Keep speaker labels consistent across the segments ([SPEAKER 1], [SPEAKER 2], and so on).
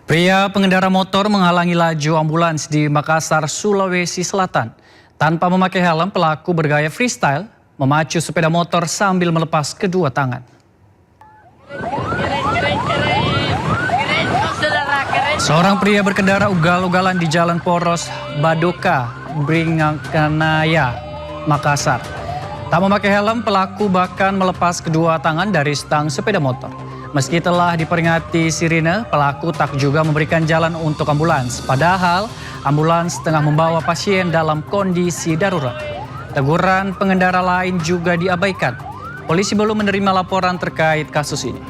[SPEAKER 1] Pria pengendara motor menghalangi laju ambulans di Makassar, Sulawesi Selatan. Tanpa memakai helm, pelaku bergaya freestyle memacu sepeda motor sambil melepas kedua tangan. Seorang pria berkendara ugal-ugalan di Jalan Poros Badoka, Bringkanaya, Makassar. Tak memakai helm, pelaku bahkan melepas kedua tangan dari stang sepeda motor. Meski telah diperingati sirine, pelaku tak juga memberikan jalan untuk ambulans. Padahal ambulans tengah membawa pasien dalam kondisi darurat. Teguran pengendara lain juga diabaikan. Polisi belum menerima laporan terkait kasus ini.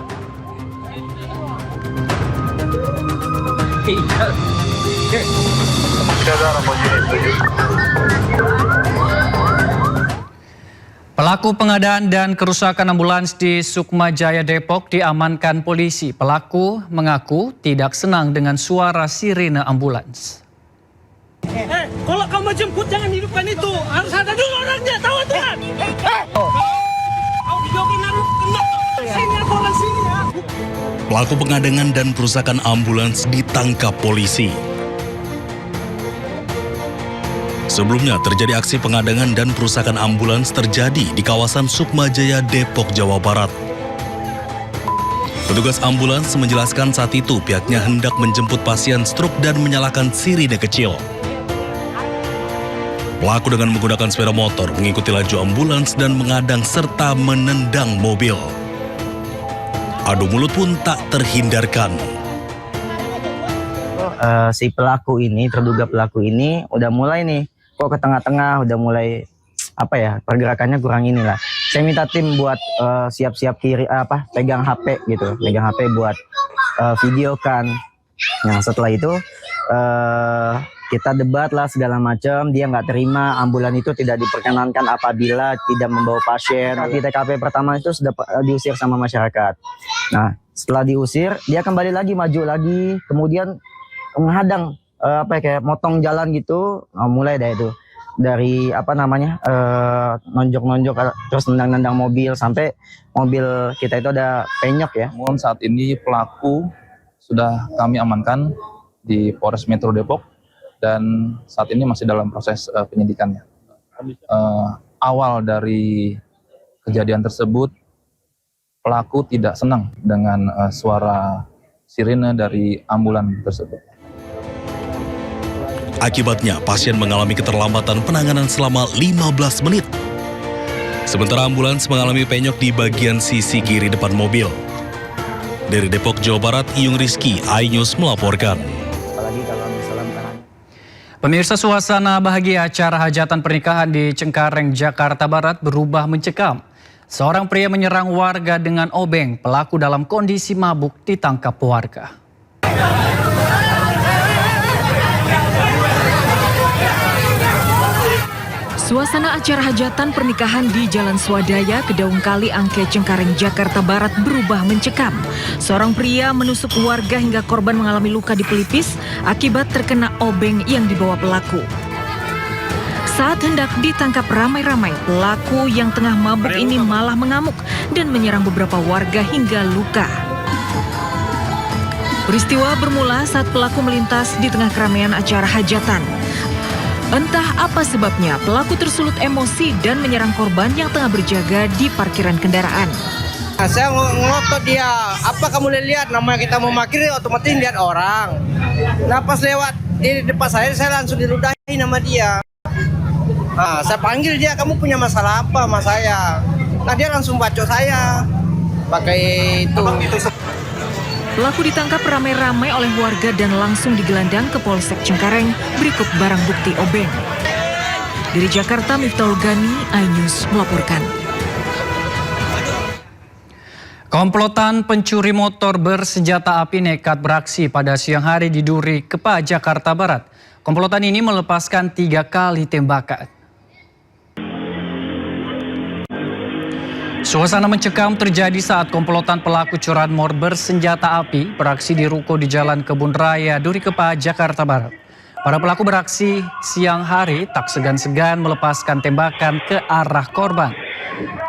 [SPEAKER 1] Pelaku pengadaan dan kerusakan ambulans di Sukma Jaya Depok diamankan polisi. Pelaku mengaku tidak senang dengan suara sirine ambulans.
[SPEAKER 2] Kalau kamu jemput jangan di depan itu, harus ada dulu orangnya, tahu Tuhan. Kau dijogin harus kena. Sini orang sini ya.
[SPEAKER 3] Pelaku pengadangan dan perusakan ambulans ditangkap polisi. Sebelumnya terjadi aksi pengadangan dan perusakan ambulans terjadi di kawasan Sukma Jaya, Depok, Jawa Barat. Petugas ambulans menjelaskan saat itu pihaknya hendak menjemput pasien stroke dan menyalakan sirine kecil. Pelaku dengan menggunakan sepeda motor mengikuti laju ambulans dan mengadang serta menendang mobil. Adu mulut pun tak terhindarkan.
[SPEAKER 4] Si pelaku ini, terduga pelaku ini udah mulai nih, kok ke tengah-tengah udah mulai pergerakannya kurang inilah. Saya minta tim buat siap-siap pegang HP gitu, pegang HP buat videokan. Nah setelah itu kita debat lah segala macam, dia nggak terima, ambulan itu tidak diperkenankan apabila tidak membawa pasien. Di TKP pertama itu sudah diusir sama masyarakat. Nah setelah diusir dia kembali lagi, maju lagi, kemudian menghadang kayak motong jalan gitu. Mulai dari itu, dari nonjok-nonjok terus nendang-nendang mobil sampai mobil kita itu ada penyok ya.
[SPEAKER 5] Saat ini pelaku sudah kami amankan di Polres Metro Depok dan saat ini masih dalam proses penyidikannya. Awal dari kejadian tersebut, pelaku tidak senang dengan suara sirine dari ambulan tersebut.
[SPEAKER 3] Akibatnya, pasien mengalami keterlambatan penanganan selama 15 menit. Sementara ambulans mengalami penyok di bagian sisi kiri depan mobil. Dari Depok, Jawa Barat, Iyung Rizky, iNews melaporkan.
[SPEAKER 1] Pemirsa, suasana bahagia acara hajatan pernikahan di Cengkareng, Jakarta Barat berubah mencekam. Seorang pria menyerang warga dengan obeng. Pelaku dalam kondisi mabuk ditangkap warga.
[SPEAKER 6] Suasana acara hajatan pernikahan di Jalan Swadaya, Kedaung Kali Angke, Cengkareng, Jakarta Barat berubah mencekam. Seorang pria menusuk warga hingga korban mengalami luka di pelipis akibat terkena obeng yang dibawa pelaku. Saat hendak ditangkap ramai-ramai, pelaku yang tengah mabuk ini malah mengamuk dan menyerang beberapa warga hingga luka. Peristiwa bermula saat pelaku melintas di tengah keramaian acara hajatan. Entah apa sebabnya, pelaku tersulut emosi dan menyerang korban yang tengah berjaga di parkiran kendaraan.
[SPEAKER 2] Saya ngelotot dia, apa kamu lihat, namanya kita mau parkir otomatis lihat orang. Nah pas lewat di depan saya langsung diludahi nama dia. Nah, saya panggil dia, kamu punya masalah apa sama saya? Nah dia langsung bacok saya pakai itu.
[SPEAKER 6] Pelaku ditangkap ramai-ramai oleh warga dan langsung digelandang ke Polsek Cengkareng berikut barang bukti obeng. Dari Jakarta, Miftahul Gani, iNews melaporkan.
[SPEAKER 1] Komplotan pencuri motor bersenjata api nekat beraksi pada siang hari di Duri Kepa, Jakarta Barat. Komplotan ini melepaskan 3 kali tembakan. Suasana mencekam terjadi saat komplotan pelaku curanmor bersenjata api beraksi di ruko di Jalan Kebun Raya, Duri Kepa, Jakarta Barat. Para pelaku beraksi siang hari tak segan-segan melepaskan tembakan ke arah korban.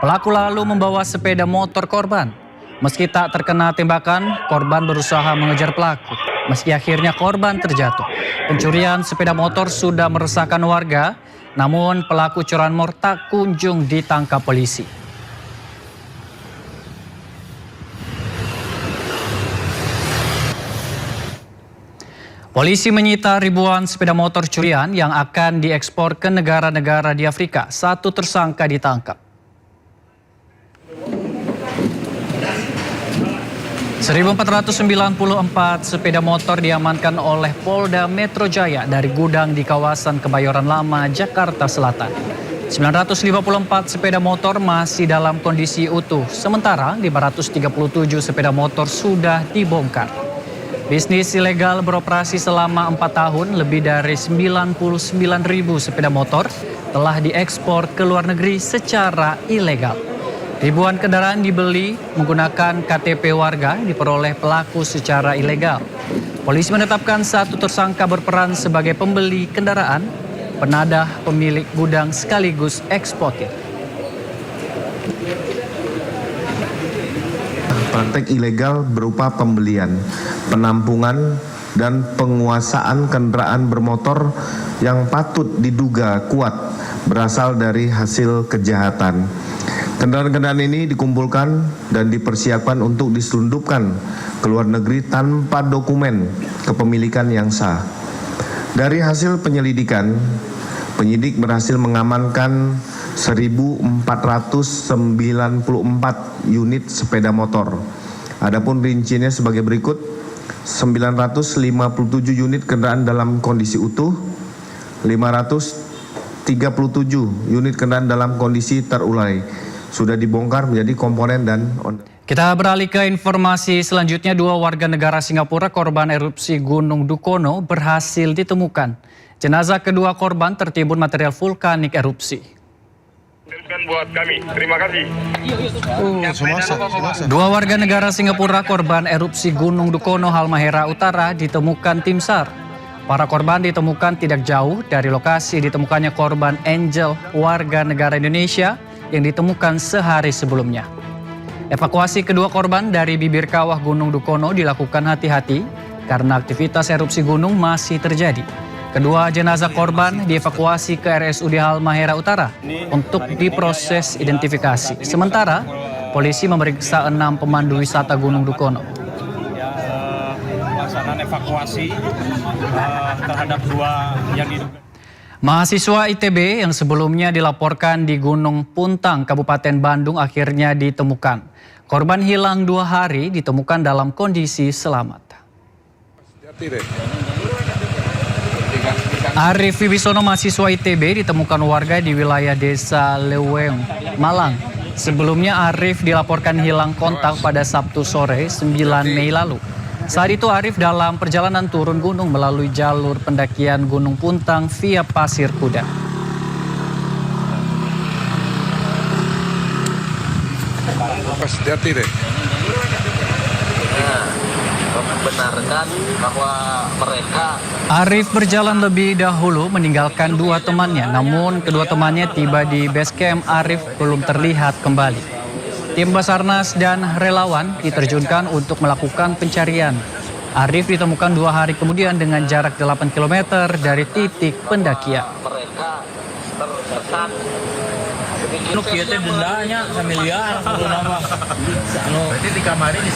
[SPEAKER 1] Pelaku lalu membawa sepeda motor korban. Meski tak terkena tembakan, korban berusaha mengejar pelaku. Meski akhirnya korban terjatuh. Pencurian sepeda motor sudah meresahkan warga, namun pelaku curanmor tak kunjung ditangkap polisi. Polisi menyita ribuan sepeda motor curian yang akan diekspor ke negara-negara di Afrika. Satu tersangka ditangkap. 1.494 sepeda motor diamankan oleh Polda Metro Jaya dari gudang di kawasan Kebayoran Lama, Jakarta Selatan. 954 sepeda motor masih dalam kondisi utuh, sementara 537 sepeda motor sudah dibongkar. Bisnis ilegal beroperasi selama 4 tahun, lebih dari 99.000 sepeda motor telah diekspor ke luar negeri secara ilegal. Ribuan kendaraan dibeli menggunakan KTP warga diperoleh pelaku secara ilegal. Polisi menetapkan satu tersangka berperan sebagai pembeli kendaraan, penadah pemilik gudang sekaligus eksportir.
[SPEAKER 7] Praktek ilegal berupa pembelian, penampungan, dan penguasaan kendaraan bermotor yang patut diduga kuat berasal dari hasil kejahatan. Kendaraan-kendaraan ini dikumpulkan dan dipersiapkan untuk diselundupkan ke luar negeri tanpa dokumen kepemilikan yang sah. Dari hasil penyelidikan, penyidik berhasil mengamankan 1.494 unit sepeda motor. Adapun rinciannya sebagai berikut: 957 unit kendaraan dalam kondisi utuh, 537 unit kendaraan dalam kondisi terurai. Sudah dibongkar menjadi komponen dan
[SPEAKER 1] Kita beralih ke informasi selanjutnya. 2 warga negara Singapura korban erupsi Gunung Dukono berhasil ditemukan. Jenazah kedua korban tertimbun material vulkanik erupsi.
[SPEAKER 8] Buat kami, terima kasih.
[SPEAKER 1] 2 warga negara Singapura korban erupsi Gunung Dukono Halmahera Utara ditemukan tim SAR. Para korban ditemukan tidak jauh dari lokasi ditemukannya korban Angel, warga negara Indonesia, yang ditemukan sehari sebelumnya. Evakuasi kedua korban dari bibir kawah Gunung Dukono dilakukan hati-hati karena aktivitas erupsi gunung masih terjadi. Kedua jenazah korban dievakuasi ke RSUD Halmahera Utara untuk diproses identifikasi. Sementara, polisi memeriksa 6 pemandu wisata Gunung Dukono.
[SPEAKER 9] Pelaksanaan evakuasi terhadap 2 yang diduga.
[SPEAKER 1] Mahasiswa ITB yang sebelumnya dilaporkan di Gunung Puntang, Kabupaten Bandung akhirnya ditemukan. Korban hilang 2 hari ditemukan dalam kondisi selamat. Arif Wibisono, mahasiswa ITB, ditemukan warga di wilayah Desa Leweng, Malang. Sebelumnya Arif dilaporkan hilang kontak pada Sabtu sore 9 Mei lalu. Saat itu Arif dalam perjalanan turun gunung melalui jalur pendakian Gunung Puntang via Pasir Kuda.
[SPEAKER 8] Hati-hati deh.
[SPEAKER 10] Membenarkan bahwa mereka
[SPEAKER 1] Arif berjalan lebih dahulu meninggalkan 2 temannya, namun kedua temannya tiba di base camp Arif belum terlihat kembali. Tim Basarnas dan relawan diterjunkan untuk melakukan pencarian. Arif ditemukan 2 hari kemudian dengan jarak 8 km dari titik pendakian.
[SPEAKER 10] mereka tertekan.
[SPEAKER 9] Anu kieu teh dendanya 1 miliar, berarti di kamar ini